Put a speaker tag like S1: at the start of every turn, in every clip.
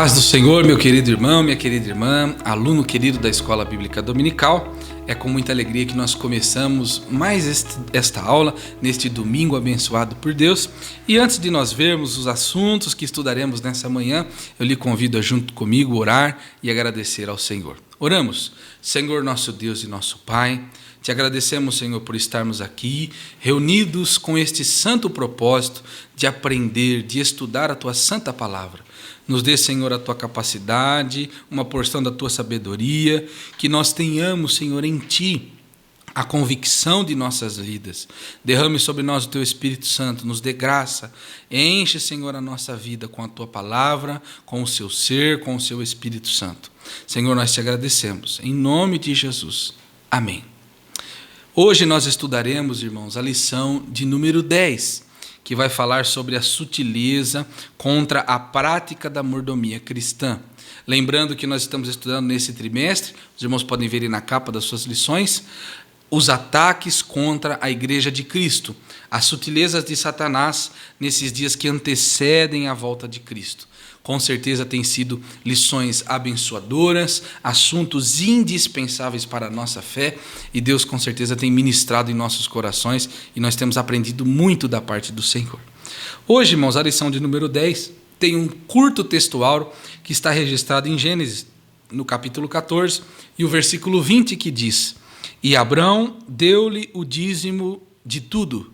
S1: paz do Senhor, meu querido irmão, minha querida irmã, aluno querido da Escola Bíblica Dominical. É com muita alegria que nós começamos mais esta aula neste domingo abençoado por Deus. E antes de nós vermos os assuntos que estudaremos nessa manhã, eu lhe convido a junto comigo orar e agradecer ao Senhor. Oramos. Senhor, nosso Deus e nosso Pai, te agradecemos, Senhor, por estarmos aqui, reunidos com este santo propósito de aprender, de estudar a Tua santa palavra. Nos dê, Senhor, a Tua capacidade, uma porção da Tua sabedoria, que nós tenhamos, Senhor, em Ti a convicção de nossas vidas. Derrame sobre nós o Teu Espírito Santo, nos dê graça, enche, Senhor, a nossa vida com a Tua palavra, com o Seu ser, com o Seu Espírito Santo. Senhor, nós te agradecemos, em nome de Jesus. Amém. Hoje nós estudaremos, irmãos, a lição de número 10, que vai falar sobre a sutileza contra a prática da mordomia cristã. Lembrando que nós estamos estudando nesse trimestre, os irmãos podem ver aí na capa das suas lições, os ataques contra a Igreja de Cristo, as sutilezas de Satanás nesses dias que antecedem a volta de Cristo. Com certeza tem sido lições abençoadoras, assuntos indispensáveis para a nossa fé, e Deus com certeza tem ministrado em nossos corações, e nós temos aprendido muito da parte do Senhor. Hoje, irmãos, a lição de número 10 tem um curto textual que está registrado em Gênesis, no capítulo 14, e o versículo 20, que diz: "E Abrão deu-lhe o dízimo de tudo."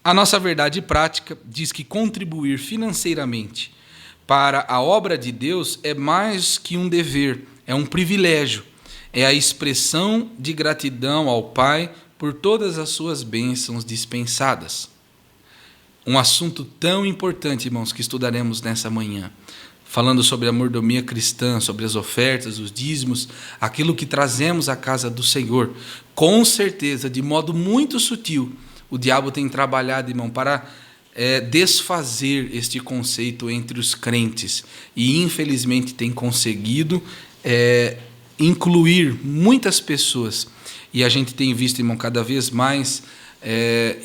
S1: A nossa verdade prática diz que contribuir financeiramente para a obra de Deus é mais que um dever, é um privilégio, é a expressão de gratidão ao Pai por todas as suas bênçãos dispensadas. Um assunto tão importante, irmãos, que estudaremos nessa manhã, falando sobre a mordomia cristã, sobre as ofertas, os dízimos, aquilo que trazemos à casa do Senhor. Com certeza, de modo muito sutil, o diabo tem trabalhado, irmão, para desfazer este conceito entre os crentes, e infelizmente tem conseguido incluir muitas pessoas, e a gente tem visto, irmão, cada vez mais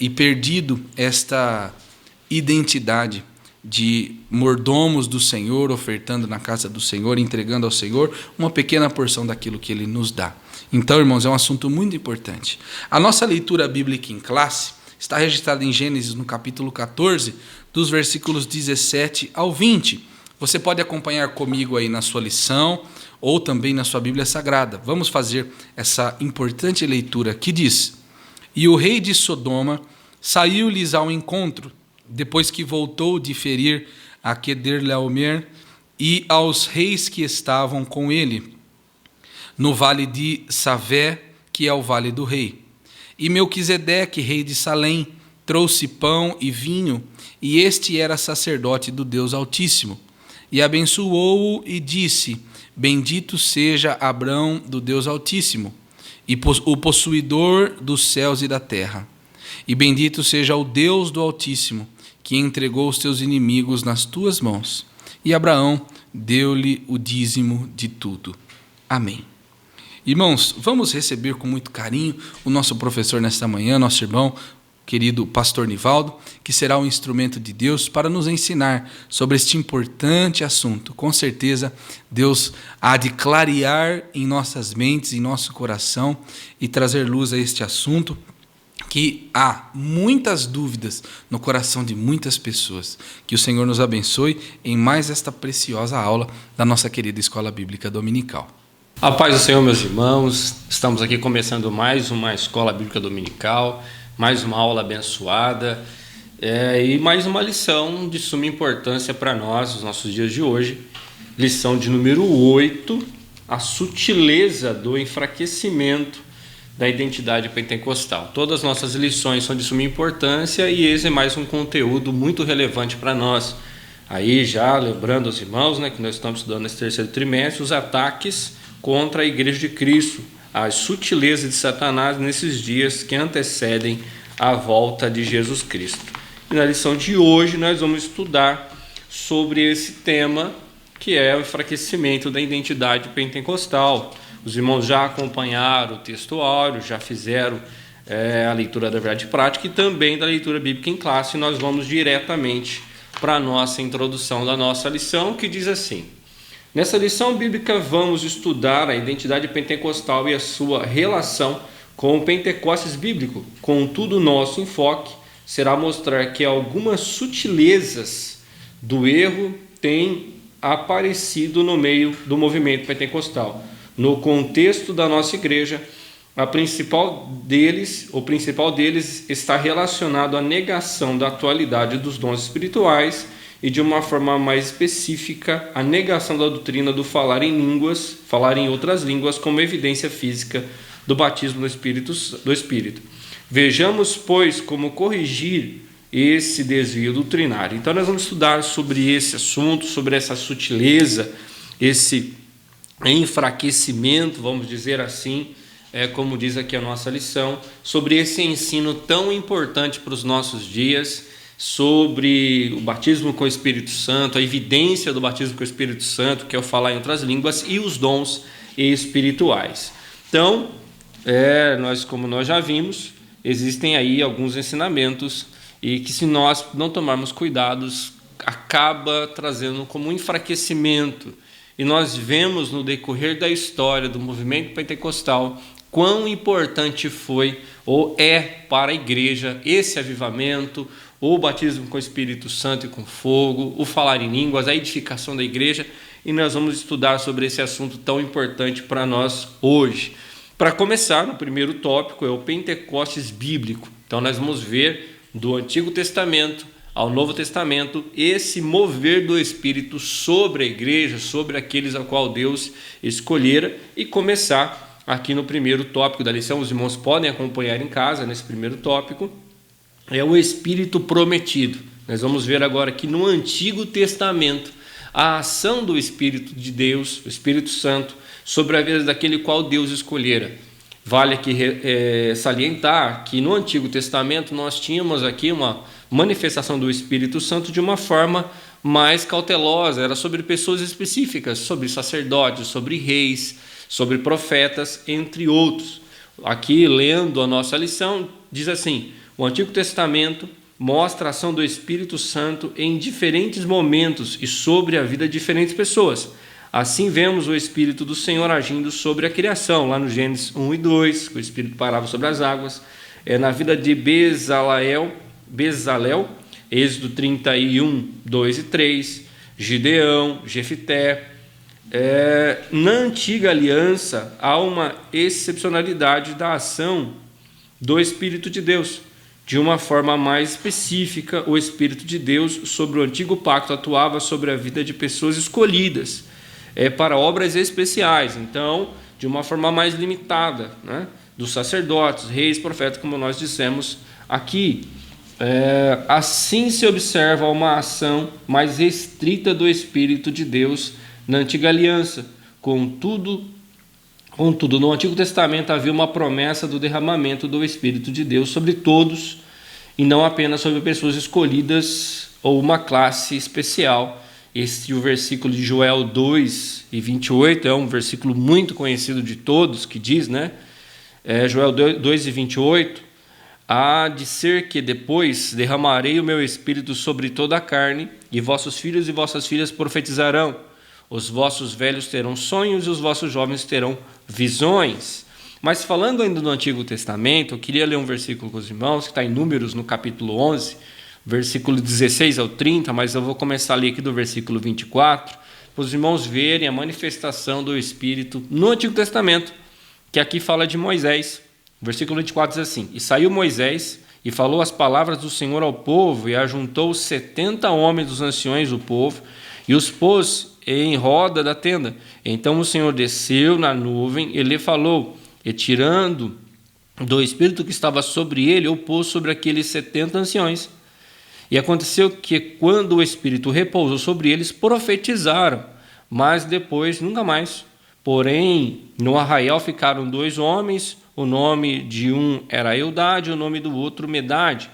S1: e perdido esta identidade de mordomos do Senhor, ofertando na casa do Senhor, entregando ao Senhor uma pequena porção daquilo que Ele nos dá. Então, irmãos, é um assunto muito importante. A nossa leitura bíblica em classe está registrado em Gênesis, no capítulo 14, dos versículos 17 ao 20. Você pode acompanhar comigo aí na sua lição, ou também na sua Bíblia Sagrada. Vamos fazer essa importante leitura que diz: "E o rei de Sodoma saiu-lhes ao encontro, depois que voltou de ferir a Quederlaomer e aos reis que estavam com ele, no vale de Savé, que é o vale do rei. E Melquisedeque, rei de Salém, trouxe pão e vinho, e este era sacerdote do Deus Altíssimo. E abençoou-o e disse: Bendito seja Abrão do Deus Altíssimo, e o possuidor dos céus e da terra. E bendito seja o Deus do Altíssimo, que entregou os teus inimigos nas tuas mãos. E Abraão deu-lhe o dízimo de tudo." Amém. Irmãos, vamos receber com muito carinho o nosso professor nesta manhã, nosso irmão, querido pastor Nivaldo, que será um instrumento de Deus para nos ensinar sobre este importante assunto. Com certeza, Deus há de clarear em nossas mentes, em nosso coração, e trazer luz a este assunto, que há muitas dúvidas no coração de muitas pessoas. Que o Senhor nos abençoe em mais esta preciosa aula da nossa querida Escola Bíblica Dominical.
S2: A paz do Senhor, meus irmãos. Estamos aqui começando mais uma Escola Bíblica Dominical, mais uma aula abençoada e mais uma lição de suma importância para nós, nos nossos dias de hoje. Lição de número 8, a sutileza do enfraquecimento da identidade pentecostal. Todas as nossas lições são de suma importância e esse é mais um conteúdo muito relevante para nós. Aí já lembrando aos irmãos, que nós estamos estudando nesse terceiro trimestre, os ataques contra a Igreja de Cristo, as sutilezas de Satanás nesses dias que antecedem a volta de Jesus Cristo. E na lição de hoje nós vamos estudar sobre esse tema, que é o enfraquecimento da identidade pentecostal. Os irmãos já acompanharam o texto áureo, já fizeram a leitura da verdade prática e também da leitura bíblica em classe. E nós vamos diretamente para a nossa introdução da nossa lição, que diz assim: Nessa lição bíblica vamos estudar a identidade pentecostal e a sua relação com o Pentecostes bíblico. Contudo, nosso enfoque será mostrar que algumas sutilezas do erro têm aparecido no meio do movimento pentecostal. No contexto da nossa igreja, o principal deles está relacionado à negação da atualidade dos dons espirituais e, de uma forma mais específica, a negação da doutrina do falar em línguas, falar em outras línguas, como evidência física do batismo do Espírito. Vejamos, pois, como corrigir esse desvio doutrinário. Então, nós vamos estudar sobre esse assunto, sobre essa sutileza, esse enfraquecimento, vamos dizer assim, como diz aqui a nossa lição, sobre esse ensino tão importante para os nossos dias, sobre o batismo com o Espírito Santo, a evidência do batismo com o Espírito Santo, que é o falar em outras línguas, e os dons espirituais. Então, como nós já vimos, existem aí alguns ensinamentos e que, se nós não tomarmos cuidados, acaba trazendo como um enfraquecimento. E nós vemos no decorrer da história do movimento pentecostal quão importante foi ou é para a igreja esse avivamento, o batismo com o Espírito Santo e com fogo, o falar em línguas, a edificação da igreja, e nós vamos estudar sobre esse assunto tão importante para nós hoje. Para começar, no primeiro tópico é o Pentecostes bíblico. Então nós vamos ver do Antigo Testamento ao Novo Testamento esse mover do Espírito sobre a igreja, sobre aqueles a qual Deus escolhera, e começar aqui no primeiro tópico da lição. Os irmãos podem acompanhar em casa nesse primeiro tópico. É o Espírito prometido. Nós vamos ver agora que no Antigo Testamento a ação do Espírito de Deus, o Espírito Santo, sobre a vida daquele qual Deus escolhera. Vale aqui salientar que no Antigo Testamento nós tínhamos aqui uma manifestação do Espírito Santo de uma forma mais cautelosa, era sobre pessoas específicas, sobre sacerdotes, sobre reis, sobre profetas, entre outros. Aqui, lendo a nossa lição, diz assim: o Antigo Testamento mostra a ação do Espírito Santo em diferentes momentos e sobre a vida de diferentes pessoas. Assim vemos o Espírito do Senhor agindo sobre a criação, lá no Gênesis 1 e 2, que o Espírito parava sobre as águas. Na vida de Bezalel, Êxodo 31, 2 e 3, Gideão, Jefité. Na antiga aliança há uma excepcionalidade da ação do Espírito de Deus. De uma forma mais específica, o Espírito de Deus sobre o antigo pacto atuava sobre a vida de pessoas escolhidas para obras especiais. Então, de uma forma mais limitada, né? Dos sacerdotes, reis, profetas, como nós dissemos aqui. Assim se observa uma ação mais restrita do Espírito de Deus na antiga aliança. Contudo, no Antigo Testamento havia uma promessa do derramamento do Espírito de Deus sobre todos, e não apenas sobre pessoas escolhidas ou uma classe especial. O versículo de Joel 2 e 28 é um versículo muito conhecido de todos, que diz, né? Joel 2 e 28, há de ser que depois derramarei o meu Espírito sobre toda a carne, e vossos filhos e vossas filhas profetizarão. Os vossos velhos terão sonhos e os vossos jovens terão visões. Mas falando ainda do Antigo Testamento, eu queria ler um versículo com os irmãos, que está em Números, no capítulo 11, versículo 16 ao 30, mas eu vou começar a ler aqui do versículo 24, para os irmãos verem a manifestação do Espírito no Antigo Testamento, que aqui fala de Moisés. O versículo 24 diz assim: E saiu Moisés e falou as palavras do Senhor ao povo, e ajuntou 70 homens dos anciões do povo, e os pôs em roda da tenda. Então o Senhor desceu na nuvem e lhe falou, e tirando do Espírito que estava sobre ele, o pôs sobre aqueles 70 anciões. E aconteceu que, quando o Espírito repousou sobre eles, profetizaram, mas depois nunca mais. Porém, no arraial ficaram 2 homens, o nome de um era Eudade, o nome do outro Medade.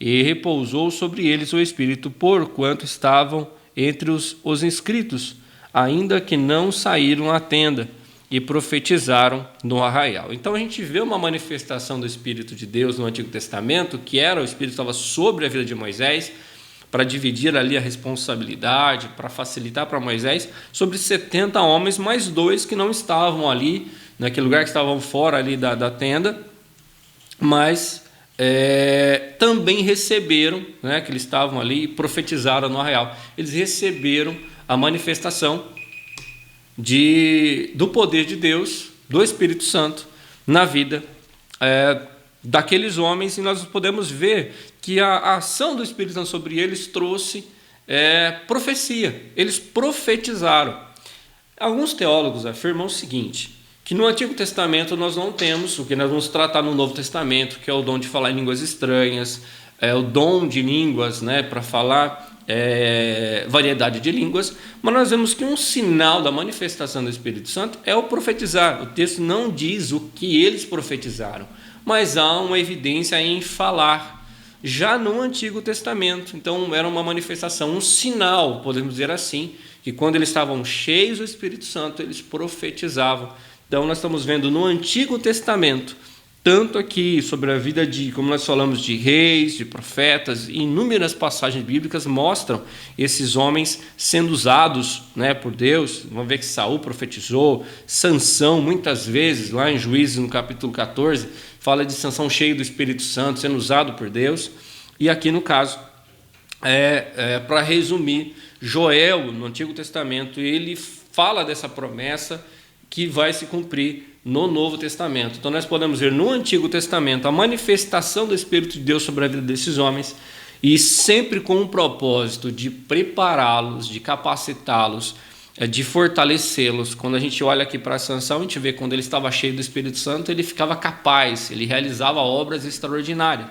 S2: E repousou sobre eles o Espírito, porquanto estavam entre os inscritos, ainda que não saíram à tenda, e profetizaram no arraial. Então a gente vê uma manifestação do Espírito de Deus no Antigo Testamento, que era o Espírito que estava sobre a vida de Moisés, para dividir ali a responsabilidade, para facilitar para Moisés, sobre 70 homens, mais 2 que não estavam ali, naquele lugar, que estavam fora ali da tenda, mas também receberam, né, que eles estavam ali e profetizaram no arraial. Eles receberam a manifestação do poder de Deus, do Espírito Santo, na vida daqueles homens, e nós podemos ver que a ação do Espírito Santo sobre eles trouxe profecia. Eles profetizaram. Alguns teólogos afirmam o seguinte, que no Antigo Testamento nós não temos o que nós vamos tratar no Novo Testamento, que é o dom de falar em línguas estranhas, o dom de línguas, né, para falar variedade de línguas, mas nós vemos que um sinal da manifestação do Espírito Santo é o profetizar. O texto não diz o que eles profetizaram, mas há uma evidência em falar, já no Antigo Testamento. Então era uma manifestação, um sinal, podemos dizer assim, que quando eles estavam cheios do Espírito Santo, eles profetizavam. Então nós estamos vendo no Antigo Testamento, tanto aqui sobre a vida como nós falamos, de reis, de profetas, inúmeras passagens bíblicas mostram esses homens sendo usados, né, por Deus. Vamos ver que Saul profetizou, Sansão muitas vezes, lá em Juízes no capítulo 14, fala de Sansão cheio do Espírito Santo, sendo usado por Deus. E aqui no caso, para resumir, Joel, no Antigo Testamento, ele fala dessa promessa que vai se cumprir no Novo Testamento. Então nós podemos ver no Antigo Testamento a manifestação do Espírito de Deus sobre a vida desses homens, e sempre com o propósito de prepará-los, de capacitá-los, de fortalecê-los. Quando a gente olha aqui para Sansão, a gente vê que quando ele estava cheio do Espírito Santo, ele ficava capaz, ele realizava obras extraordinárias.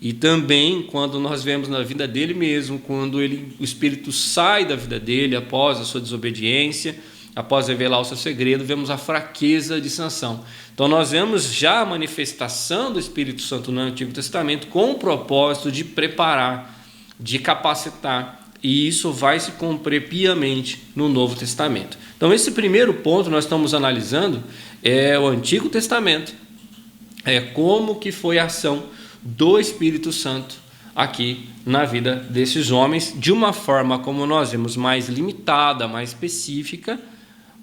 S2: E também quando nós vemos na vida dele mesmo, quando o Espírito sai da vida dele após a sua desobediência, após revelar o seu segredo, vemos a fraqueza de Sansão. Então nós vemos já a manifestação do Espírito Santo no Antigo Testamento com o propósito de preparar, de capacitar, e isso vai se cumprir piamente no Novo Testamento. Então esse primeiro ponto nós estamos analisando é o Antigo Testamento, como que foi a ação do Espírito Santo aqui na vida desses homens, de uma forma, como nós vemos, mais limitada, mais específica,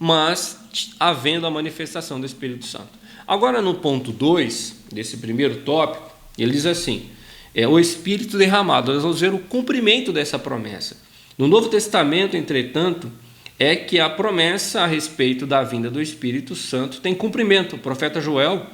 S2: mas havendo a manifestação do Espírito Santo. Agora, no ponto 2 desse primeiro tópico, ele diz assim, o Espírito derramado. Nós vamos ver o cumprimento dessa promessa. No Novo Testamento, entretanto, é que a promessa a respeito da vinda do Espírito Santo tem cumprimento. O profeta Joel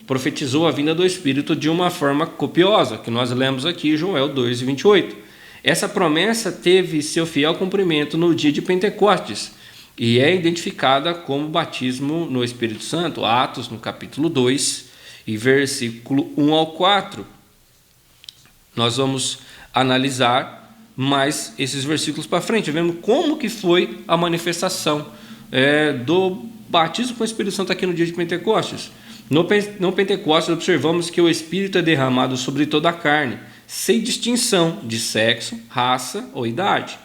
S2: profetizou a vinda do Espírito de uma forma copiosa, que nós lemos aqui, Joel 2:28. Essa promessa teve seu fiel cumprimento no dia de Pentecostes, e é identificada como batismo no Espírito Santo, Atos no capítulo 2 e versículo 1 ao 4. Nós vamos analisar mais esses versículos para frente, vemos como que foi a manifestação do batismo com o Espírito Santo aqui no dia de Pentecostes. No Pentecostes observamos que o Espírito é derramado sobre toda a carne, sem distinção de sexo, raça ou idade.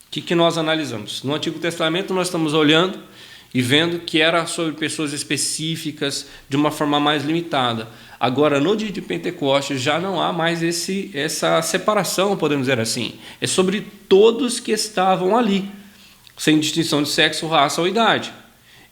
S2: O que nós analisamos? No Antigo Testamento nós estamos olhando e vendo que era sobre pessoas específicas, de uma forma mais limitada. Agora, no dia de Pentecostes, já não há mais essa separação, podemos dizer assim. É sobre todos que estavam ali, sem distinção de sexo, raça ou idade.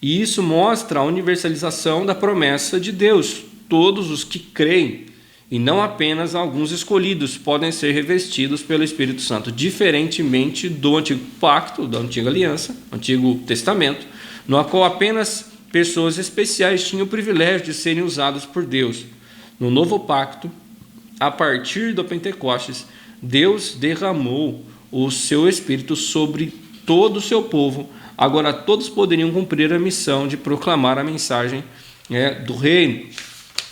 S2: E isso mostra a universalização da promessa de Deus. Todos os que creem, e não apenas alguns escolhidos, podem ser revestidos pelo Espírito Santo, diferentemente do Antigo Pacto, da Antiga Aliança, Antigo Testamento, no qual apenas pessoas especiais tinham o privilégio de serem usadas por Deus. No Novo Pacto, a partir do Pentecostes, Deus derramou o seu Espírito sobre todo o seu povo. Agora todos poderiam cumprir a missão de proclamar a mensagem do reino.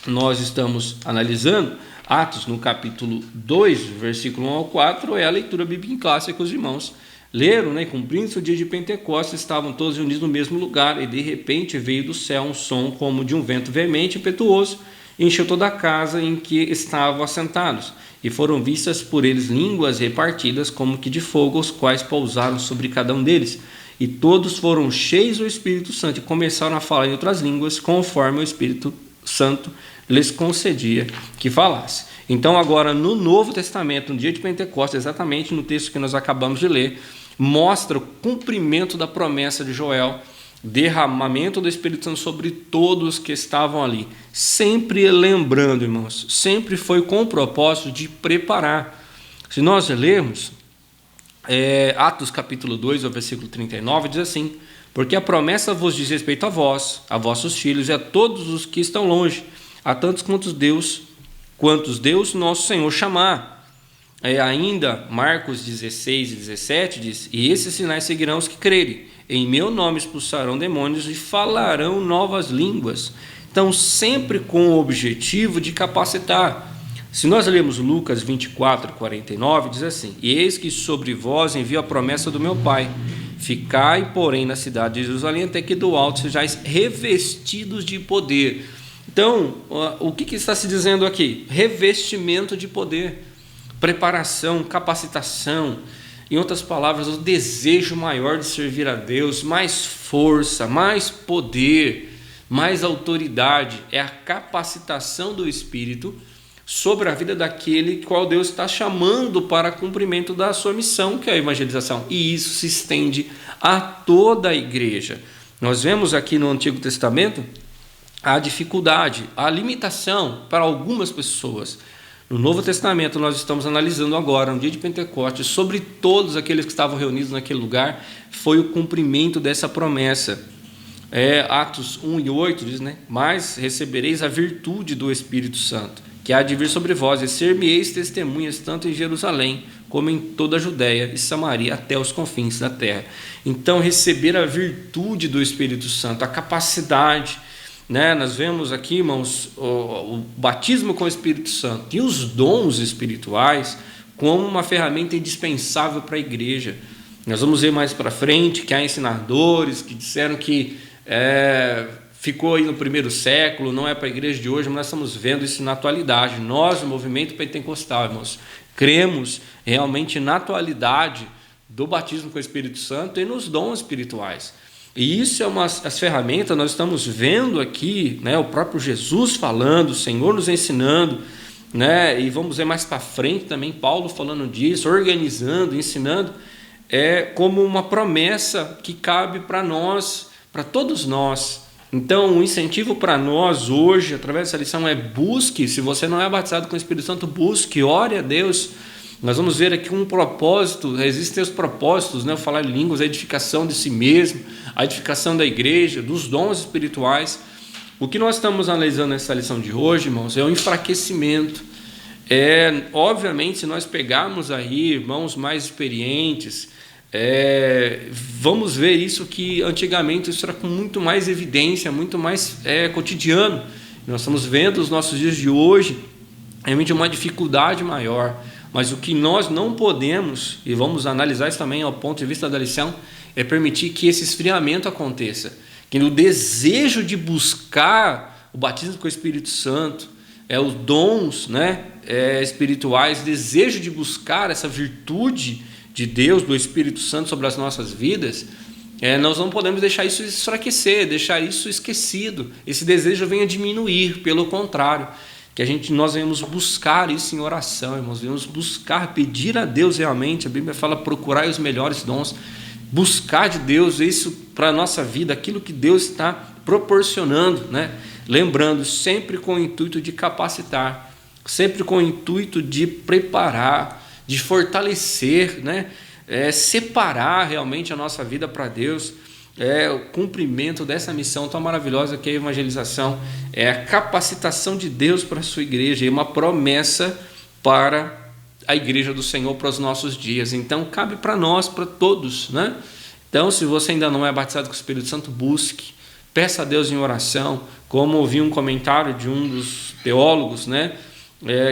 S2: Nós estamos analisando Atos no capítulo 2, versículo 1 ao 4, é a leitura bíblica clássica que os irmãos leram, né? Cumprindo-se o dia de Pentecostes, estavam todos reunidos no mesmo lugar, e de repente veio do céu um som como de um vento veemente e impetuoso, e encheu toda a casa em que estavam assentados, e foram vistas por eles línguas repartidas como que de fogo, os quais pousaram sobre cada um deles. E todos foram cheios do Espírito Santo e começaram a falar em outras línguas, conforme o Espírito Santo lhes concedia que falasse. Então agora no Novo Testamento, no dia de Pentecostes, exatamente no texto que nós acabamos de ler, mostra o cumprimento da promessa de Joel, derramamento do Espírito Santo sobre todos que estavam ali. Sempre lembrando, irmãos, sempre foi com o propósito de preparar. Se nós lermos Atos capítulo 2, o versículo 39, diz assim: porque a promessa vos diz respeito a vós, a vossos filhos e a todos os que estão longe, a tantos quantos Deus nosso Senhor chamar. Ainda Marcos 16 e 17 diz: e esses sinais seguirão os que crerem, em meu nome expulsarão demônios e falarão novas línguas. Então sempre com o objetivo de capacitar. Se nós lermos Lucas 24, 49, diz assim: e eis que sobre vós envio a promessa do meu Pai, ficai porém na cidade de Jerusalém até que do alto sejais revestidos de poder. Então o que está se dizendo aqui? Revestimento de poder, preparação, capacitação. Em outras palavras, o desejo maior de servir a Deus, mais força, mais poder, mais autoridade. É a capacitação do Espírito sobre a vida daquele qual Deus está chamando para cumprimento da sua missão, que é a evangelização. E isso se estende a toda a igreja. Nós vemos aqui no Antigo Testamento a dificuldade, a limitação para algumas pessoas. No Novo Testamento nós estamos analisando agora, no dia de Pentecostes, sobre todos aqueles que estavam reunidos naquele lugar, foi o cumprimento dessa promessa. Atos 1 e 8 diz, mas recebereis a virtude do Espírito Santo, que há de vir sobre vós, e ser-me-eis testemunhas tanto em Jerusalém, como em toda a Judéia e Samaria, até os confins da terra. Então, receber a virtude do Espírito Santo, a capacidade, nós vemos aqui, irmãos, o batismo com o Espírito Santo e os dons espirituais como uma ferramenta indispensável para a igreja. Nós vamos ver mais para frente que há ensinadores que disseram que ficou aí no primeiro século, não é para a igreja de hoje, mas nós estamos vendo isso na atualidade. Nós, o movimento pentecostal, irmãos, cremos realmente na atualidade do batismo com o Espírito Santo e nos dons espirituais. E isso é as ferramentas, nós estamos vendo aqui, o próprio Jesus falando, o Senhor nos ensinando, e vamos ver mais para frente também Paulo falando disso, organizando, ensinando, como uma promessa que cabe para nós, para todos nós. Então, o incentivo para nós hoje, através dessa lição, é busque. Se você não é batizado com o Espírito Santo, busque, ore a Deus. Nós vamos ver aqui um propósito, existem os propósitos, o falar em línguas, a edificação de si mesmo, a edificação da igreja, dos dons espirituais. O que nós estamos analisando nessa lição de hoje, irmãos, é o enfraquecimento. Obviamente, se nós pegarmos aí irmãos mais experientes, vamos ver isso que antigamente isso era com muito mais evidência, muito mais cotidiano. Nós estamos vendo os nossos dias de hoje realmente uma dificuldade maior. Mas o que nós não podemos, e vamos analisar isso também ao ponto de vista da lição, é permitir que esse esfriamento aconteça. Que no desejo de buscar o batismo com o Espírito Santo, os dons espirituais, desejo de buscar essa virtude de Deus, do Espírito Santo sobre as nossas vidas, nós não podemos deixar isso enfraquecer, deixar isso esquecido. Esse desejo venha diminuir, pelo contrário. Que nós venhamos buscar isso em oração, irmãos, venhamos buscar, pedir a Deus realmente. A Bíblia fala procurar os melhores dons, buscar de Deus isso para a nossa vida, aquilo que Deus está proporcionando, lembrando, sempre com o intuito de capacitar, sempre com o intuito de preparar, de fortalecer, separar realmente a nossa vida para Deus. O cumprimento dessa missão tão maravilhosa que é a evangelização, é a capacitação de Deus para a sua igreja, é uma promessa para a igreja do Senhor para os nossos dias. Então cabe para nós, para todos, Então, se você ainda não é batizado com o Espírito Santo, busque, peça a Deus em oração. Como ouvi um comentário de um dos teólogos,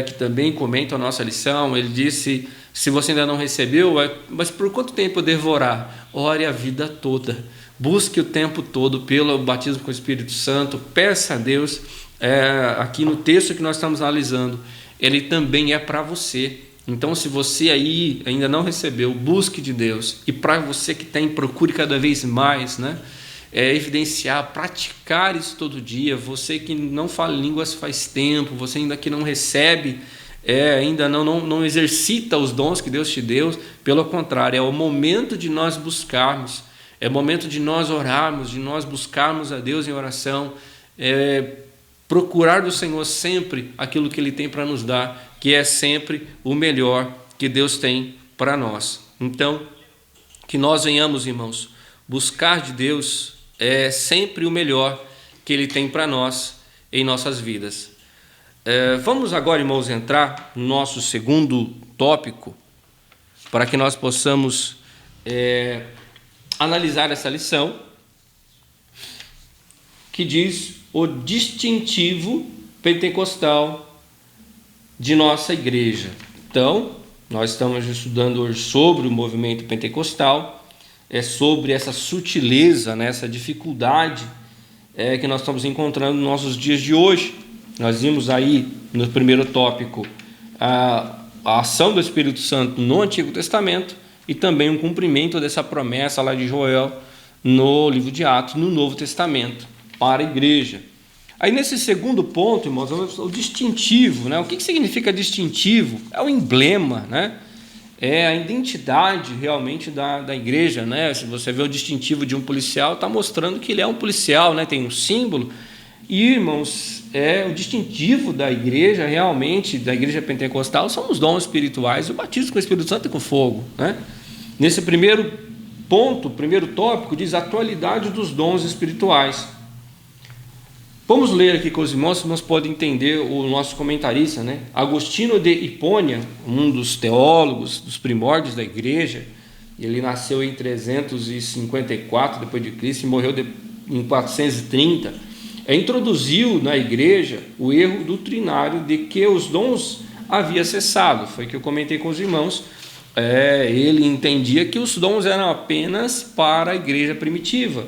S2: que também comenta a nossa lição, ele disse: se você ainda não recebeu, mas por quanto tempo eu devo orar? Ore a vida toda. Busque o tempo todo pelo batismo com o Espírito Santo, peça a Deus. Aqui no texto que nós estamos analisando, ele também é para você. Então, se você aí ainda não recebeu, busque de Deus. E para você que tem, procure cada vez mais, evidenciar, praticar isso todo dia. Você que não fala línguas faz tempo, você ainda que não recebe, ainda não exercita os dons que Deus te deu, pelo contrário, é o momento de nós buscarmos, é o momento de nós orarmos, de nós buscarmos a Deus em oração, procurar do Senhor sempre aquilo que Ele tem para nos dar, que é sempre o melhor que Deus tem para nós. Então, que nós venhamos, irmãos, buscar de Deus sempre o melhor que Ele tem para nós em nossas vidas. Vamos agora, irmãos, entrar no nosso segundo tópico, para que nós possamos analisar essa lição, que diz o distintivo pentecostal de nossa igreja. Então, nós estamos estudando hoje sobre o movimento pentecostal, sobre essa sutileza, né, essa dificuldade que nós estamos encontrando nos nossos dias de hoje. Nós vimos aí no primeiro tópico a ação do Espírito Santo no Antigo Testamento e também um cumprimento dessa promessa lá de Joel no livro de Atos, no Novo Testamento, para a igreja. Aí nesse segundo ponto, irmãos, o distintivo, né? O que significa distintivo? É o emblema, né? É a identidade realmente da igreja, né? Se você vê o distintivo de um policial, está mostrando que ele é um policial, né? Tem um símbolo. E, irmãos, o distintivo da igreja, realmente, da igreja pentecostal, são os dons espirituais, o batismo com o Espírito Santo e com fogo, né? Nesse primeiro ponto, primeiro tópico, diz a atualidade dos dons espirituais. Vamos ler aqui com os irmãos podem entender o nosso comentarista, né? Agostinho de Hipônia, um dos teólogos, dos primórdios da igreja, ele nasceu em 354 depois de Cristo e morreu em 430, introduziu na igreja o erro doutrinário de que os dons haviam cessado. Foi o que eu comentei com os irmãos. Ele entendia que os dons eram apenas para a igreja primitiva,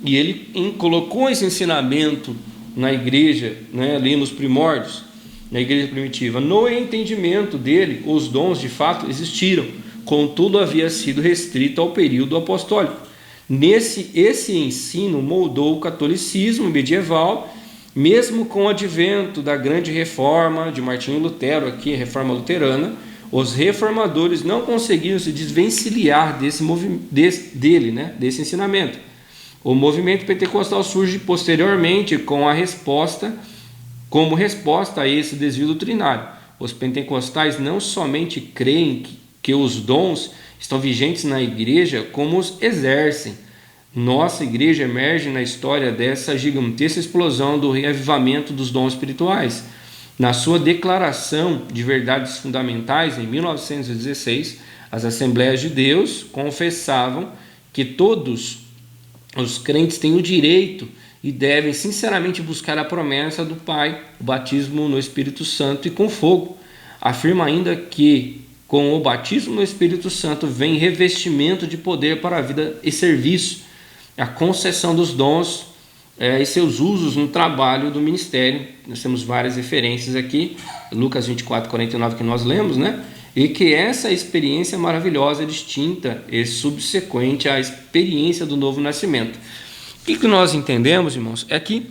S2: e ele colocou esse ensinamento na igreja, né, ali nos primórdios, na igreja primitiva. No entendimento dele, os dons de fato existiram, contudo havia sido restrito ao período apostólico. Esse ensino moldou o catolicismo medieval, mesmo com o advento da grande reforma de Martinho Lutero, aqui a reforma luterana. Os reformadores não conseguiram se desvencilhar desse ensinamento. O movimento pentecostal surge posteriormente como resposta a esse desvio doutrinário. Os pentecostais não somente creem que os dons estão vigentes na igreja, como os exercem. Nossa igreja emerge na história dessa gigantesca explosão do reavivamento dos dons espirituais. Na sua declaração de verdades fundamentais, em 1916, as Assembleias de Deus confessavam que todos os crentes têm o direito e devem sinceramente buscar a promessa do Pai, o batismo no Espírito Santo e com fogo. Afirma ainda que com o batismo no Espírito Santo vem revestimento de poder para a vida e serviço, a concessão dos dons e seus usos no trabalho do ministério. Nós temos várias referências aqui, Lucas 24:49 que nós lemos, né? E que essa experiência maravilhosa, distinta e subsequente à experiência do novo nascimento. O que nós entendemos, irmãos, é que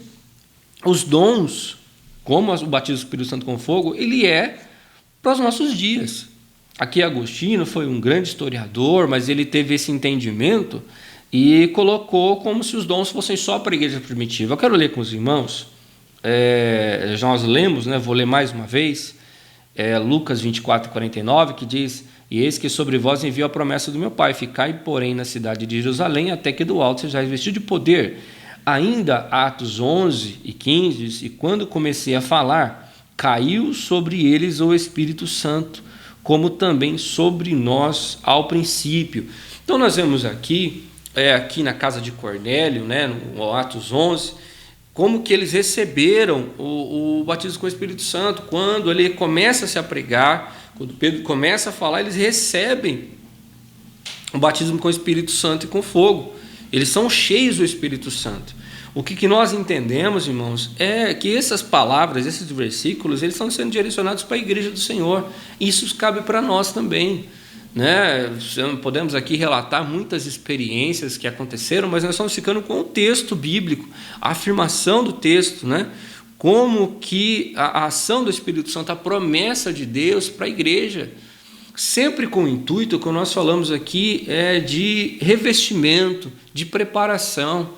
S2: os dons, como o batismo do Espírito Santo com fogo, ele é para os nossos dias. Aqui Agostinho foi um grande historiador, mas ele teve esse entendimento e colocou como se os dons fossem só para a igreja primitiva. Eu quero ler com os irmãos, já nós lemos, né? Vou ler mais uma vez, Lucas 24:49, que diz: e eis que sobre vós envio a promessa do meu Pai, ficai, porém, na cidade de Jerusalém, até que do alto sejais vestido de poder. Ainda Atos 11:15 diz: e quando comecei a falar, caiu sobre eles o Espírito Santo, como também sobre nós ao princípio. Então nós vemos aqui na casa de Cornélio, né, no Atos 11, como que eles receberam o batismo com o Espírito Santo. Quando ele começa a se pregar, quando Pedro começa a falar, eles recebem o batismo com o Espírito Santo e com fogo. Eles são cheios do Espírito Santo. O que nós entendemos, irmãos, é que essas palavras, esses versículos, eles estão sendo direcionados para a igreja do Senhor. Isso cabe para nós também. né? Podemos aqui relatar muitas experiências que aconteceram, mas nós estamos ficando com o texto bíblico, a afirmação do texto, né? Como que a ação do Espírito Santo, a promessa de Deus para a igreja, sempre com o intuito, que nós falamos aqui, de revestimento, de preparação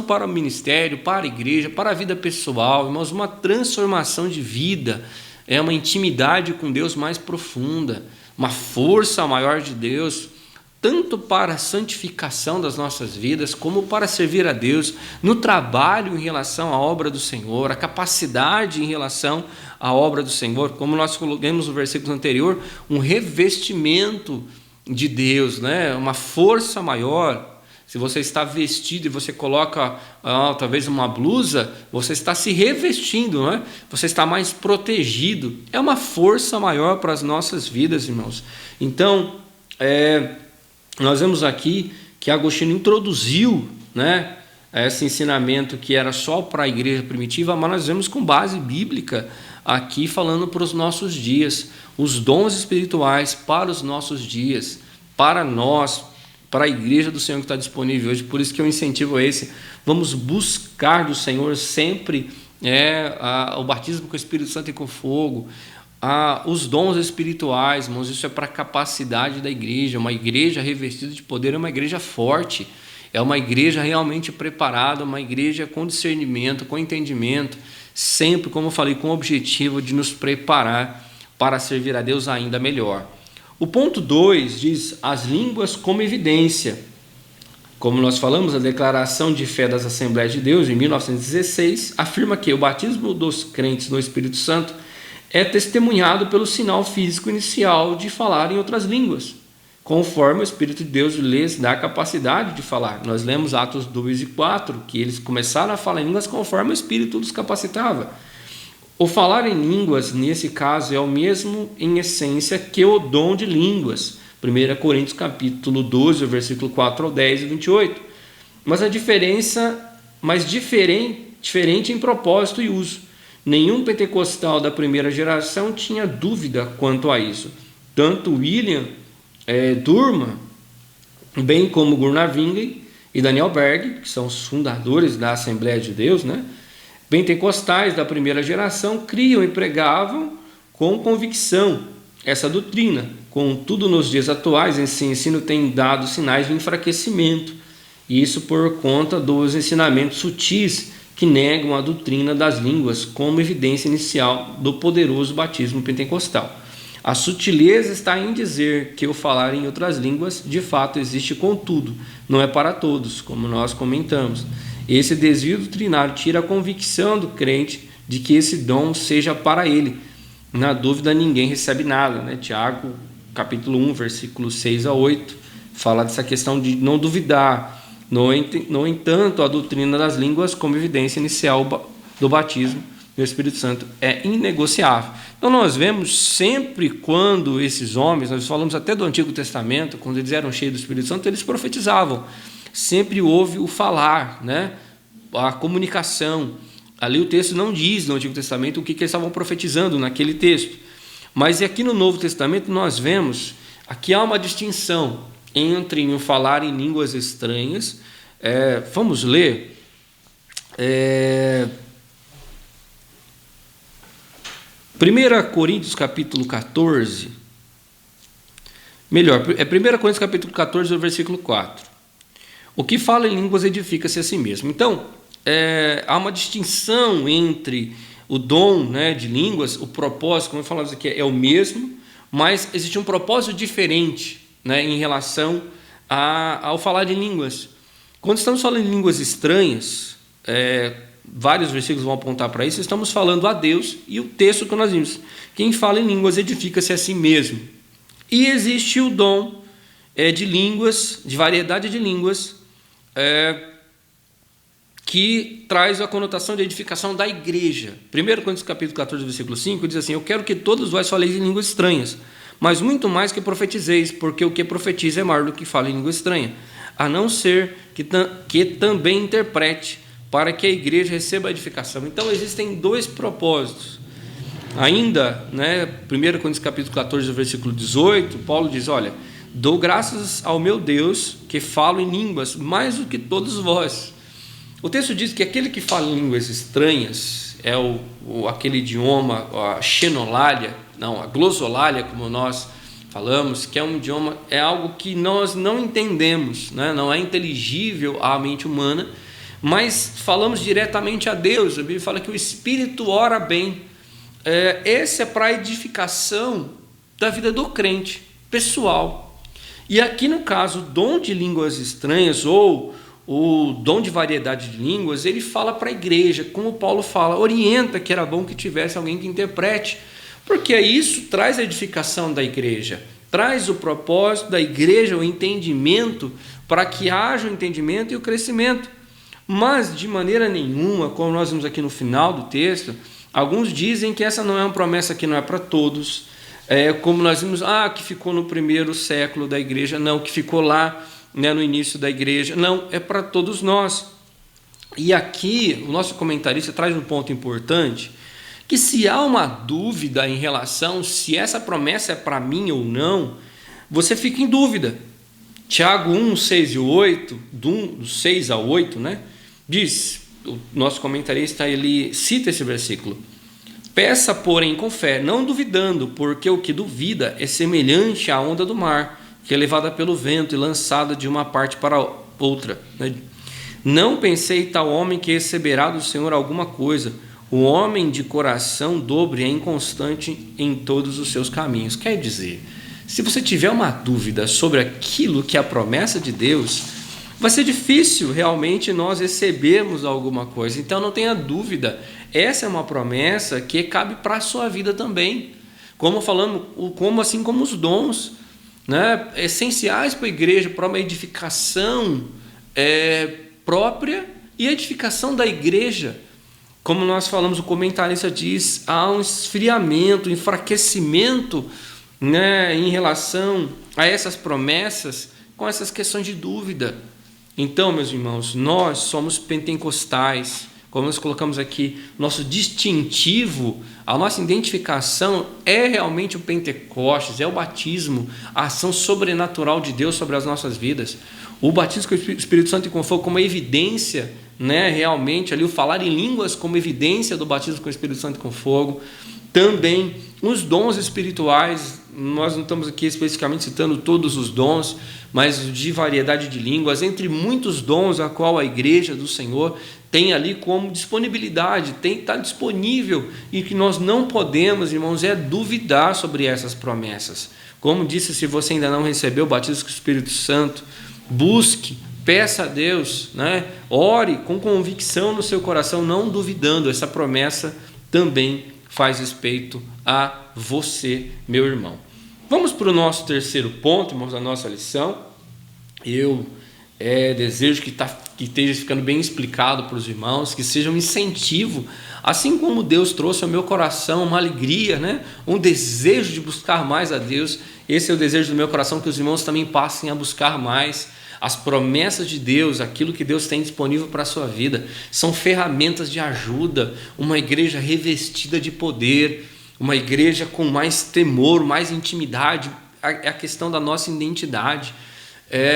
S2: para o ministério, para a igreja, para a vida pessoal, irmãos, uma transformação de vida, uma intimidade com Deus mais profunda, uma força maior de Deus, tanto para a santificação das nossas vidas, como para servir a Deus, no trabalho em relação à obra do Senhor, a capacidade em relação à obra do Senhor, como nós colocamos no versículo anterior, um revestimento de Deus, né? Uma força maior. Se você está vestido e você coloca talvez uma blusa, você está se revestindo, não é? Você está mais protegido. É uma força maior para as nossas vidas, irmãos. Então, nós vemos aqui que Agostinho introduziu, né, esse ensinamento que era só para a igreja primitiva, mas nós vemos com base bíblica aqui falando para os nossos dias, os dons espirituais para os nossos dias, para nós, para a igreja do Senhor que está disponível hoje. Por isso que eu incentivo vamos buscar do Senhor sempre o batismo com o Espírito Santo e com fogo, os dons espirituais, irmãos. Isso é para a capacidade da igreja. Uma igreja revestida de poder é uma igreja forte, é uma igreja realmente preparada, uma igreja com discernimento, com entendimento, sempre, como eu falei, com o objetivo de nos preparar para servir a Deus ainda melhor. O ponto 2 diz as línguas como evidência. Como nós falamos, a Declaração de Fé das Assembleias de Deus, em 1916, afirma que o batismo dos crentes no Espírito Santo é testemunhado pelo sinal físico inicial de falar em outras línguas, conforme o Espírito de Deus lhes dá a capacidade de falar. Nós lemos Atos 2 e 4, que eles começaram a falar em línguas conforme o Espírito os capacitava. O falar em línguas, nesse caso, é o mesmo em essência que o dom de línguas. 1 Coríntios capítulo 12, versículo 4 ao 10 e 28. Mas a diferença, diferente em propósito e uso. Nenhum pentecostal da primeira geração tinha dúvida quanto a isso. Tanto William Durham, bem como Gunnar Wingren e Daniel Berg, que são os fundadores da Assembleia de Deus, né? Pentecostais da primeira geração criam e pregavam com convicção essa doutrina. Contudo, nos dias atuais, esse ensino tem dado sinais de enfraquecimento, e isso por conta dos ensinamentos sutis que negam a doutrina das línguas como evidência inicial do poderoso batismo pentecostal. A sutileza está em dizer que o falar em outras línguas de fato existe, contudo, não é para todos, como nós comentamos. Esse desvio doutrinário tira a convicção do crente de que esse dom seja para ele. Na dúvida, ninguém recebe nada, né? Tiago, capítulo 1, versículos 6 a 8, fala dessa questão de não duvidar. No entanto, a doutrina das línguas como evidência inicial do batismo no Espírito Santo é inegociável. Então nós vemos sempre quando esses homens, nós falamos até do Antigo Testamento, quando eles eram cheios do Espírito Santo, eles profetizavam. Sempre houve o falar, né? A comunicação. Ali o texto não diz no Antigo Testamento o que eles estavam profetizando naquele texto. Mas aqui no Novo Testamento nós vemos, aqui há uma distinção entre o falar em línguas estranhas. Vamos ler. 1 Coríntios capítulo 14. Melhor, 1 Coríntios capítulo 14, versículo 4. O que fala em línguas edifica-se a si mesmo. Então, há uma distinção entre o dom, né, de línguas, o propósito, como falamos aqui, é o mesmo, mas existe um propósito diferente, né, em relação ao falar de línguas. Quando estamos falando em línguas estranhas, vários versículos vão apontar para isso, estamos falando a Deus, e o texto que nós vimos, quem fala em línguas edifica-se a si mesmo. E existe o dom de línguas, de variedade de línguas, que traz a conotação de edificação da igreja. 1 Coríntios capítulo 14, versículo 5, diz assim: eu quero que todos vós faleis em línguas estranhas, mas muito mais que profetizeis, porque o que profetiza é maior do que fala em língua estranha, a não ser que também interprete, para que a igreja receba a edificação. Então existem dois propósitos. Ainda, né, 1 Coríntios capítulo 14, versículo 18, Paulo diz, olha, dou graças ao meu Deus que falo em línguas mais do que todos vós. O texto diz que aquele que fala em línguas estranhas é aquele idioma, a xenolalia, não, a glossolalia, como nós falamos, que é um idioma, é algo que nós não entendemos, né? Não é inteligível à mente humana, mas falamos diretamente a Deus. A Bíblia fala que o Espírito ora bem. Esse é para a edificação da vida do crente, pessoal. E aqui no caso, o dom de línguas estranhas ou o dom de variedade de línguas, ele fala para a igreja, como Paulo fala, orienta que era bom que tivesse alguém que interprete, porque isso traz a edificação da igreja, traz o propósito da igreja, o entendimento, para que haja o entendimento e o crescimento. Mas de maneira nenhuma, como nós vimos aqui no final do texto, alguns dizem que essa não é uma promessa que não é para todos, como nós vimos, que ficou no primeiro século da igreja, não, que ficou lá, né, no início da igreja, não, é para todos nós. E aqui o nosso comentarista traz um ponto importante, que se há uma dúvida em relação se essa promessa é para mim ou não, você fica em dúvida. Tiago 1, 6 e 8, do 6 a 8, né, diz, o nosso comentarista ele cita esse versículo, peça porém com fé, não duvidando, porque o que duvida é semelhante à onda do mar, que é levada pelo vento e lançada de uma parte para outra. Não pensei tal homem que receberá do Senhor alguma coisa. O homem de coração dobre é inconstante em todos os seus caminhos. Quer dizer, se você tiver uma dúvida sobre aquilo que é a promessa de Deus, vai ser difícil realmente nós recebermos alguma coisa. Então não tenha dúvida, essa é uma promessa que cabe para a sua vida também. Assim como os dons, né, essenciais para a igreja, para uma edificação própria e edificação da igreja. Como nós falamos, o comentarista diz, há um esfriamento, um enfraquecimento, né, em relação a essas promessas, com essas questões de dúvida. Então, meus irmãos, nós somos pentecostais, como nós colocamos aqui, nosso distintivo, a nossa identificação é realmente o Pentecostes, é o batismo, a ação sobrenatural de Deus sobre as nossas vidas. O batismo com o Espírito Santo e com fogo como evidência, né, realmente ali o falar em línguas como evidência do batismo com o Espírito Santo e com fogo. Também os dons espirituais, nós não estamos aqui especificamente citando todos os dons, mas de variedade de línguas, entre muitos dons a qual a igreja do Senhor tem ali como disponibilidade, está disponível, e que nós não podemos, irmãos, duvidar sobre essas promessas. Como disse, se você ainda não recebeu o batismo com o Espírito Santo, busque, peça a Deus, né? Ore com convicção no seu coração, não duvidando. Essa promessa também faz respeito a você, meu irmão. Vamos para o nosso terceiro ponto, irmãos, da nossa lição. Eu desejo que esteja ficando bem explicado para os irmãos, que seja um incentivo, assim como Deus trouxe ao meu coração uma alegria, né? Um desejo de buscar mais a Deus. Esse é o desejo do meu coração, que os irmãos também passem a buscar mais as promessas de Deus, aquilo que Deus tem disponível para a sua vida. São ferramentas de ajuda, uma igreja revestida de poder, uma igreja com mais temor, mais intimidade, é a questão da nossa identidade,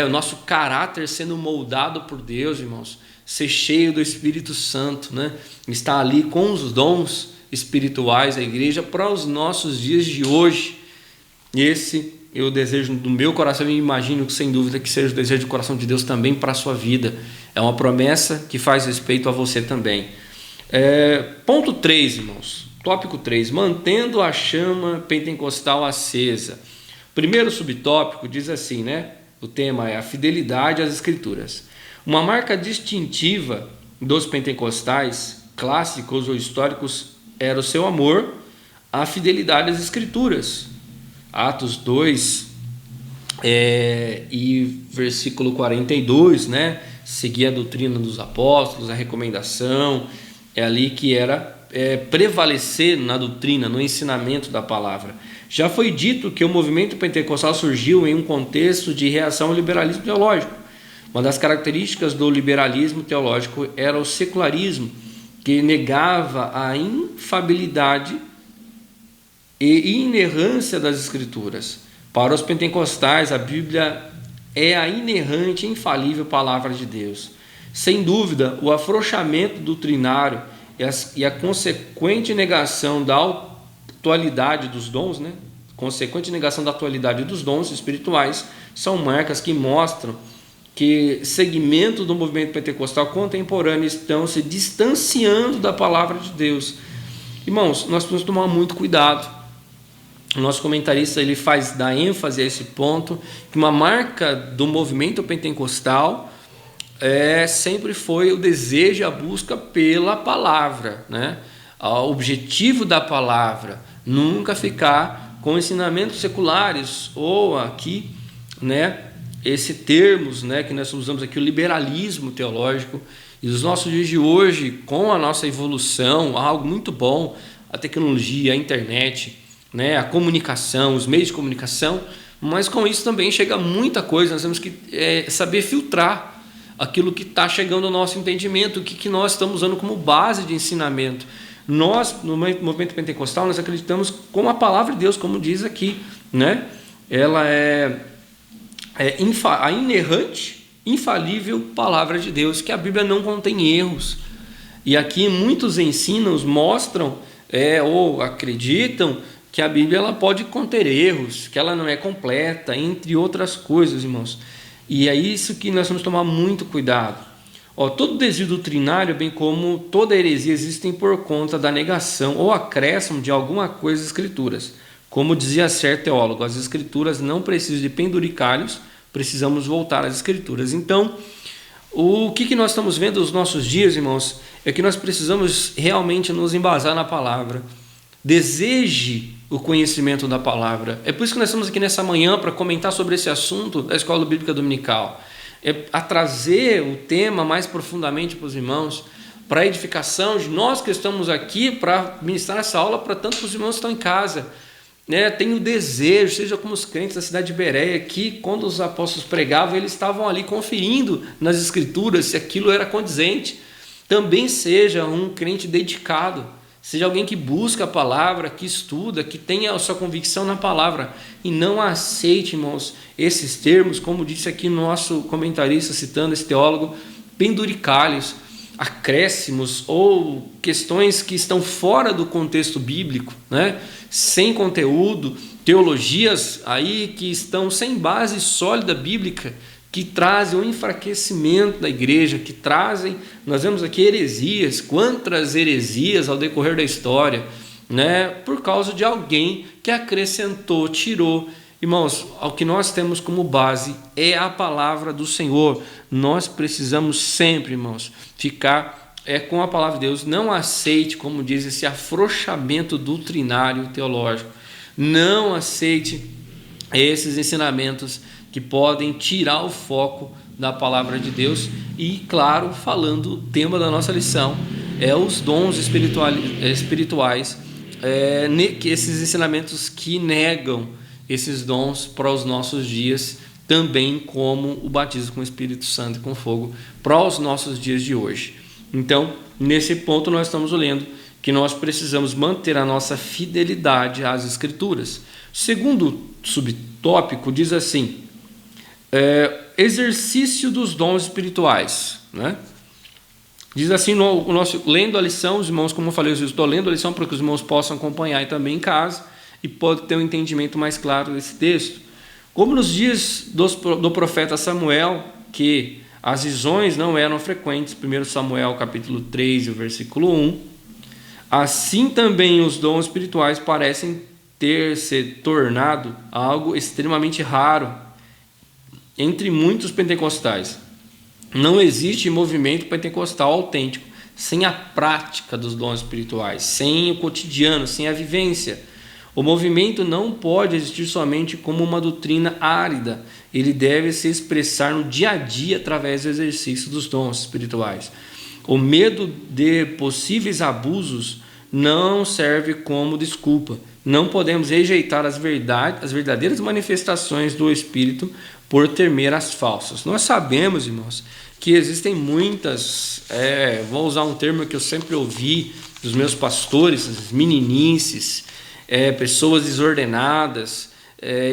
S2: o nosso caráter sendo moldado por Deus, irmãos, ser cheio do Espírito Santo, né? Estar ali com os dons espirituais da igreja para os nossos dias de hoje. Esse é o desejo do meu coração, e imagino que sem dúvida que seja o desejo do coração de Deus também para a sua vida. É uma promessa que faz respeito a você também. Ponto 3, irmãos. Tópico 3, mantendo a chama pentecostal acesa. Primeiro subtópico diz assim, né? O tema é a fidelidade às Escrituras. Uma marca distintiva dos pentecostais, clássicos ou históricos, era o seu amor à fidelidade às Escrituras. Atos 2 e versículo 42, né? Seguir a doutrina dos apóstolos, a recomendação, é ali que era prevalecer na doutrina, no ensinamento da palavra. Já foi dito que o movimento pentecostal surgiu em um contexto de reação ao liberalismo teológico. Uma das características do liberalismo teológico era o secularismo, que negava a infalibilidade e inerrância das Escrituras. Para os pentecostais, a Bíblia é a inerrante e infalível palavra de Deus. Sem dúvida, o afrouxamento doutrinário e a consequente negação da atualidade dos dons, consequente negação da atualidade dos dons espirituais, são marcas que mostram que segmentos do movimento pentecostal contemporâneo estão se distanciando da palavra de Deus. Irmãos, nós precisamos tomar muito cuidado. O nosso comentarista ele dá ênfase a esse ponto, que uma marca do movimento pentecostal sempre foi o desejo e a busca pela palavra, O objetivo da palavra, nunca ficar com ensinamentos seculares, ou aqui, esse termos, que nós usamos aqui, o liberalismo teológico. E os nossos dias de hoje, com a nossa evolução, algo muito bom, a tecnologia, a internet, a comunicação, os meios de comunicação, mas com isso também chega muita coisa. Nós temos que saber filtrar aquilo que está chegando ao nosso entendimento, o que nós estamos usando como base de ensinamento. Nós, no movimento pentecostal, nós acreditamos com a palavra de Deus, como diz aqui, ela é a inerrante, infalível palavra de Deus, que a Bíblia não contém erros. E aqui muitos ensinos mostram ou acreditam que a Bíblia ela pode conter erros, que ela não é completa, entre outras coisas, irmãos. E é isso que nós temos que tomar muito cuidado. Todo desvio doutrinário, bem como toda heresia, existem por conta da negação ou acréscimo de alguma coisa às Escrituras. Como dizia certo teólogo, as Escrituras não precisam de penduricalhos, precisamos voltar às Escrituras. Então, o que nós estamos vendo nos nossos dias, irmãos, é que nós precisamos realmente nos embasar na palavra. Deseje o conhecimento da palavra. É por isso que nós estamos aqui nessa manhã para comentar sobre esse assunto da Escola Bíblica Dominical. A trazer o tema mais profundamente para os irmãos, para a edificação de nós que estamos aqui para ministrar essa aula para tantos os irmãos que estão em casa. Tem o desejo, seja como os crentes da cidade de Bereia, que quando os apóstolos pregavam, eles estavam ali conferindo nas Escrituras se aquilo era condizente. Também seja um crente dedicado, seja alguém que busca a palavra, que estuda, que tenha a sua convicção na palavra, e não aceite, irmãos, esses termos, como disse aqui nosso comentarista, citando esse teólogo, penduricalhos, acréscimos ou questões que estão fora do contexto bíblico, sem conteúdo, teologias aí que estão sem base sólida bíblica, que trazem o enfraquecimento da igreja, que trazem, nós vemos aqui heresias, quantas heresias ao decorrer da história, por causa de alguém que acrescentou, tirou. Irmãos, o que nós temos como base é a palavra do Senhor. Nós precisamos sempre, irmãos, ficar com a palavra de Deus. Não aceite, como diz, esse afrouxamento doutrinário teológico. Não aceite esses ensinamentos que podem tirar o foco da palavra de Deus. E, claro, falando o tema da nossa lição, os dons espirituais, esses ensinamentos que negam esses dons para os nossos dias, também como o batismo com o Espírito Santo e com fogo para os nossos dias de hoje. Então, nesse ponto nós estamos lendo que nós precisamos manter a nossa fidelidade às Escrituras. O segundo subtópico diz assim, exercício dos dons espirituais. Diz assim, lendo a lição, os irmãos, como eu falei, eu estou lendo a lição para que os irmãos possam acompanhar também em casa, e pode ter um entendimento mais claro desse texto. Como nos dias do profeta Samuel, que as visões não eram frequentes, 1 Samuel capítulo 3, o versículo 1, assim também os dons espirituais parecem ter se tornado algo extremamente raro entre muitos pentecostais. Não existe movimento pentecostal autêntico sem a prática dos dons espirituais, sem o cotidiano, sem a vivência. O movimento não pode existir somente como uma doutrina árida, ele deve se expressar no dia a dia através do exercício dos dons espirituais. O medo de possíveis abusos não serve como desculpa. Não podemos rejeitar as verdadeiras manifestações do Espírito por temer as falsas. Nós sabemos, irmãos, que existem muitas, vou usar um termo que eu sempre ouvi dos meus pastores, as meninices, pessoas desordenadas,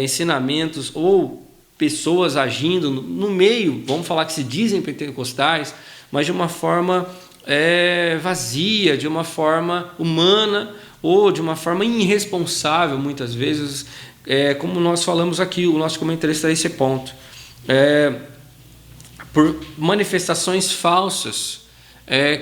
S2: ensinamentos ou pessoas agindo no meio, vamos falar que se dizem pentecostais, mas de uma forma vazia, de uma forma humana ou de uma forma irresponsável, muitas vezes, como nós falamos aqui, o nosso comentarista a esse ponto, por manifestações falsas,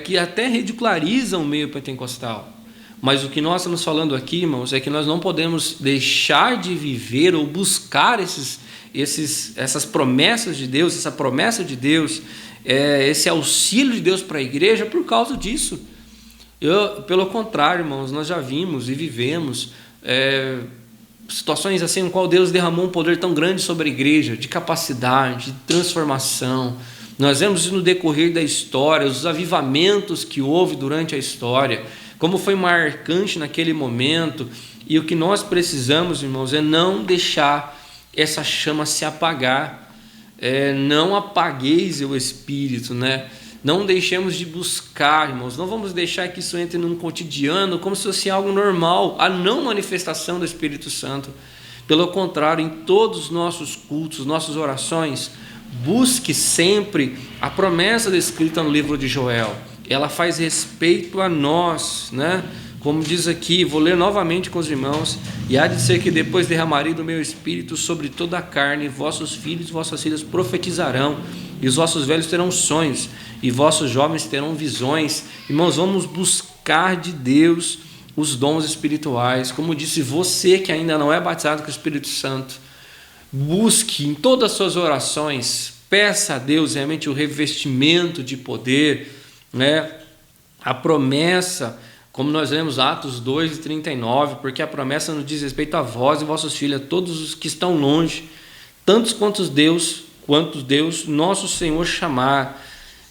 S2: que até ridicularizam o meio pentecostal. Mas o que nós estamos falando aqui, irmãos, é que nós não podemos deixar de viver ou buscar essas promessas de Deus, essa promessa de Deus, esse auxílio de Deus para a igreja por causa disso. Pelo contrário, irmãos, nós já vimos e vivemos situações assim em qual Deus derramou um poder tão grande sobre a igreja, de capacidade, de transformação. Nós vemos isso no decorrer da história, os avivamentos que houve durante a história, como foi marcante naquele momento. E o que nós precisamos, irmãos, é não deixar essa chama se apagar. Não apagueis o Espírito, né? Não deixemos de buscar, irmãos. Não vamos deixar que isso entre num cotidiano como se fosse algo normal, a não manifestação do Espírito Santo. Pelo contrário, em todos os nossos cultos, nossas orações, busque sempre a promessa descrita no livro de Joel. Ela faz respeito a nós, né? Como diz aqui, vou ler novamente com os irmãos: e há de ser que depois derramarei do meu Espírito sobre toda a carne, vossos filhos e vossas filhas profetizarão, e os vossos velhos terão sonhos, e vossos jovens terão visões. Irmãos, vamos buscar de Deus os dons espirituais. Como disse, você que ainda não é batizado com o Espírito Santo, busque em todas as suas orações, peça a Deus realmente o revestimento de poder, né? A promessa, como nós lemos Atos 2:39, porque a promessa nos diz respeito a vós e vossos filhos, a todos os que estão longe, tantos quantos Deus, nosso Senhor, chamar.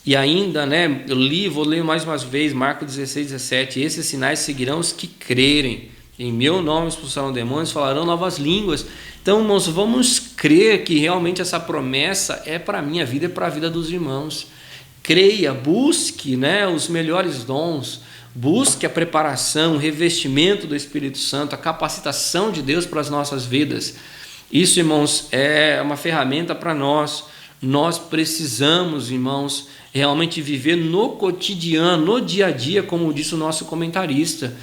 S2: E ainda, né, vou ler mais uma vez, Marcos 16:17, esses sinais seguirão os que crerem, em meu nome expulsarão demônios, falarão novas línguas. Então, irmãos, vamos crer que realmente essa promessa é para a minha vida e para a vida dos irmãos. Creia, busque, né, os melhores dons, busque a preparação, o revestimento do Espírito Santo, a capacitação de Deus para as nossas vidas. Isso, irmãos, é uma ferramenta para nós. Nós precisamos, irmãos, realmente viver no cotidiano, no dia a dia, como disse o nosso comentarista,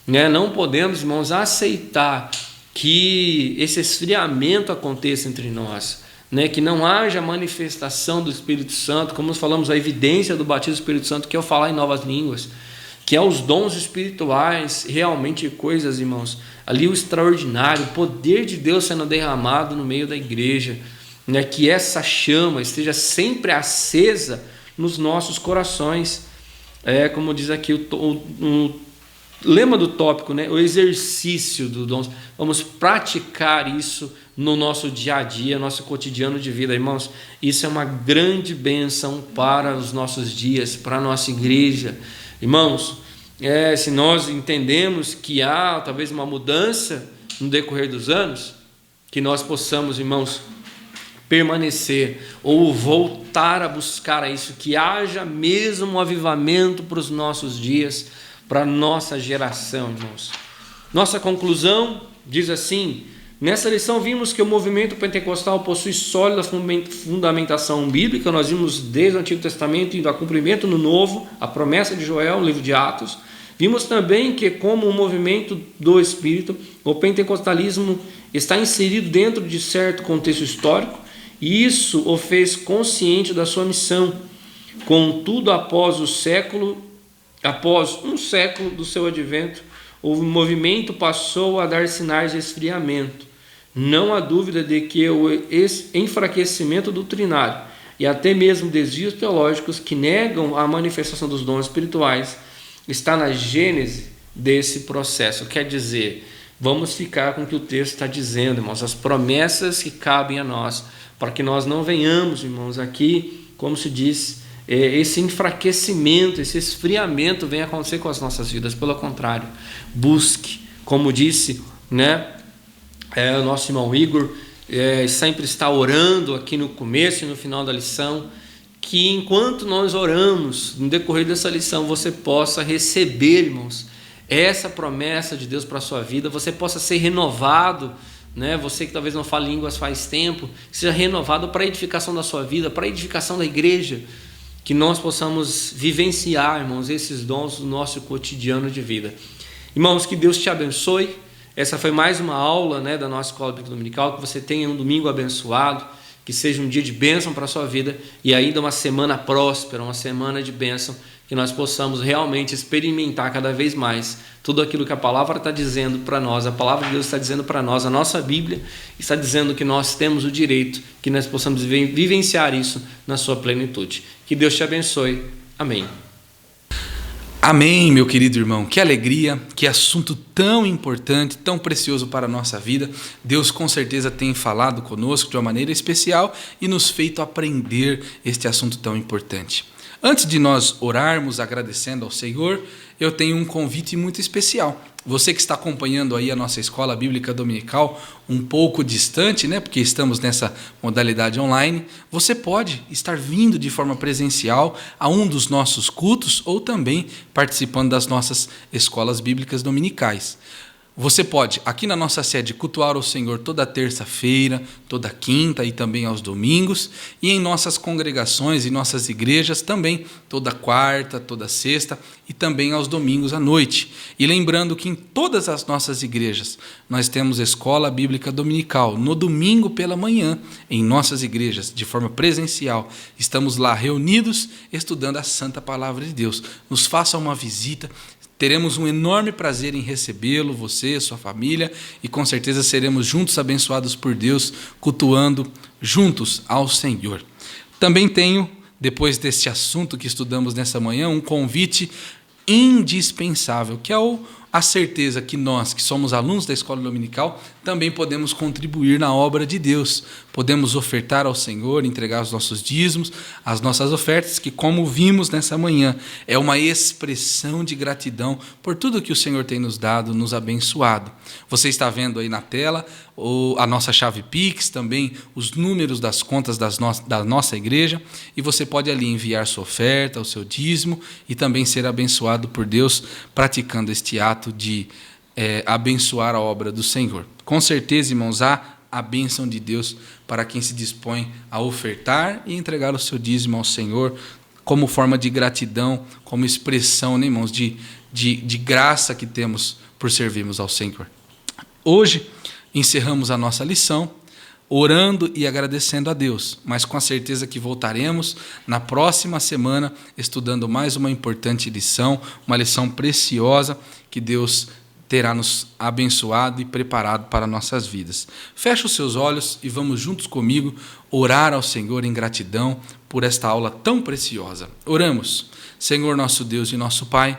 S2: né? Não podemos, irmãos, aceitar que esse esfriamento aconteça entre nós, né? Que não haja manifestação do Espírito Santo, como nós falamos, a evidência do batismo do Espírito Santo, que é o falar em novas línguas, que é os dons espirituais, realmente coisas, irmãos, ali o extraordinário, o poder de Deus sendo derramado no meio da igreja, né? Que essa chama esteja sempre acesa nos nossos corações. Como diz aqui o lema do tópico, né? O exercício do dom. Vamos praticar isso no nosso dia a dia, nosso cotidiano de vida, irmãos. Isso é uma grande bênção para os nossos dias, para a nossa igreja. Irmãos, se nós entendemos que há talvez uma mudança no decorrer dos anos, que nós possamos, irmãos, permanecer ou voltar a buscar isso, que haja mesmo um avivamento para os nossos dias, para a nossa geração, irmãos. Nossa conclusão diz assim: nessa lição vimos que o movimento pentecostal possui sólida fundamentação bíblica. Nós vimos desde o Antigo Testamento indo a cumprimento no Novo, a promessa de Joel, no livro de Atos. Vimos também que, como um movimento do Espírito, o pentecostalismo está inserido dentro de certo contexto histórico, e isso o fez consciente da sua missão. Contudo, após um século do seu advento, o movimento passou a dar sinais de esfriamento. Não há dúvida de que o enfraquecimento doutrinário e até mesmo desvios teológicos que negam a manifestação dos dons espirituais está na gênese desse processo. Quer dizer, vamos ficar com o que o texto está dizendo, irmãos, as promessas que cabem a nós, para que nós não venhamos, irmãos, aqui, como se diz, esse enfraquecimento, esse esfriamento venha acontecer com as nossas vidas. Pelo contrário, busque, como disse, né, o nosso irmão Igor, sempre está orando aqui no começo e no final da lição, que enquanto nós oramos, no decorrer dessa lição, você possa receber, irmãos, essa promessa de Deus para a sua vida, você possa ser renovado, né? Você que talvez não fale línguas faz tempo, seja renovado para a edificação da sua vida, para a edificação da igreja, que nós possamos vivenciar, irmãos, esses dons do nosso cotidiano de vida. Irmãos, que Deus te abençoe. Essa foi mais uma aula, né, da nossa Escola Bíblica Dominical. Que você tenha um domingo abençoado, que seja um dia de bênção para a sua vida e ainda uma semana próspera, uma semana de bênção, que nós possamos realmente experimentar cada vez mais tudo aquilo que a palavra está dizendo para nós, a palavra de Deus está dizendo para nós, a nossa Bíblia está dizendo que nós temos o direito, que nós possamos vivenciar isso na sua plenitude. Que Deus te abençoe. Amém.
S1: Amém, meu querido irmão. Que alegria, que assunto tão importante, tão precioso para a nossa vida. Deus com certeza tem falado conosco de uma maneira especial e nos feito aprender este assunto tão importante. Antes de nós orarmos agradecendo ao Senhor, eu tenho um convite muito especial. Você que está acompanhando aí a nossa Escola Bíblica Dominical um pouco distante, né, porque estamos nessa modalidade online, você pode estar vindo de forma presencial a um dos nossos cultos ou também participando das nossas escolas bíblicas dominicais. Você pode, aqui na nossa sede, cultuar o Senhor toda terça-feira, toda quinta e também aos domingos, e em nossas congregações e nossas igrejas também, toda quarta, toda sexta e também aos domingos à noite. E lembrando que em todas as nossas igrejas nós temos Escola Bíblica Dominical, no domingo pela manhã, em nossas igrejas, de forma presencial. Estamos lá reunidos, estudando a Santa Palavra de Deus. Nos faça uma visita. Teremos um enorme prazer em recebê-lo, você, sua família, e com certeza seremos juntos abençoados por Deus, cultuando juntos ao Senhor. Também tenho, depois deste assunto que estudamos nessa manhã, um convite indispensável, que é a certeza que nós, que somos alunos da Escola Dominical, também podemos contribuir na obra de Deus. Podemos ofertar ao Senhor, entregar os nossos dízimos, as nossas ofertas, que, como vimos nessa manhã, é uma expressão de gratidão por tudo que o Senhor tem nos dado, nos abençoado. Você está vendo aí na tela a nossa chave Pix, também os números das contas da nossa igreja, e você pode ali enviar sua oferta, o seu dízimo, e também ser abençoado por Deus, praticando este ato de abençoar a obra do Senhor. Com certeza, irmãos, há a bênção de Deus para quem se dispõe a ofertar e entregar o seu dízimo ao Senhor como forma de gratidão, como expressão, né, irmãos, de graça que temos por servirmos ao Senhor. Hoje encerramos a nossa lição orando e agradecendo a Deus, mas com a certeza que voltaremos na próxima semana estudando mais uma importante lição, uma lição preciosa que Deus terá nos abençoado e preparado para nossas vidas. Feche os seus olhos e vamos juntos comigo orar ao Senhor em gratidão por esta aula tão preciosa. Oramos. Senhor nosso Deus e nosso Pai,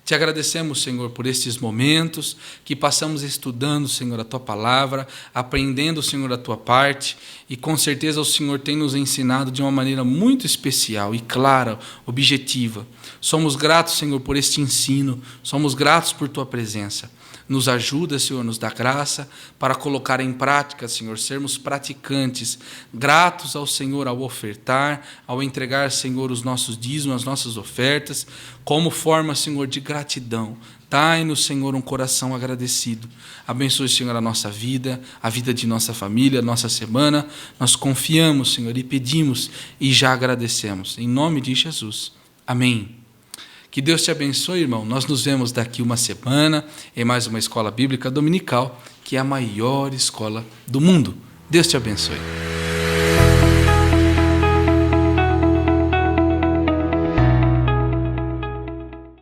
S1: te agradecemos, Senhor, por estes momentos que passamos estudando, Senhor, a Tua palavra, aprendendo, Senhor, a Tua parte, e com certeza o Senhor tem nos ensinado de uma maneira muito especial e clara, objetiva. Somos gratos, Senhor, por este ensino, somos gratos por Tua presença. Nos ajuda, Senhor, nos dá graça para colocar em prática, Senhor, sermos praticantes, gratos ao Senhor ao ofertar, ao entregar, Senhor, os nossos dízimos, as nossas ofertas, como forma, Senhor, de gratidão. Dai-nos, Senhor, um coração agradecido. Abençoe, Senhor, a nossa vida, a vida de nossa família, a nossa semana. Nós confiamos, Senhor, e pedimos e já agradecemos. Em nome de Jesus. Amém. Que Deus te abençoe, irmão. Nós nos vemos daqui uma semana em mais uma Escola Bíblica Dominical, que é a maior escola do mundo. Deus te abençoe.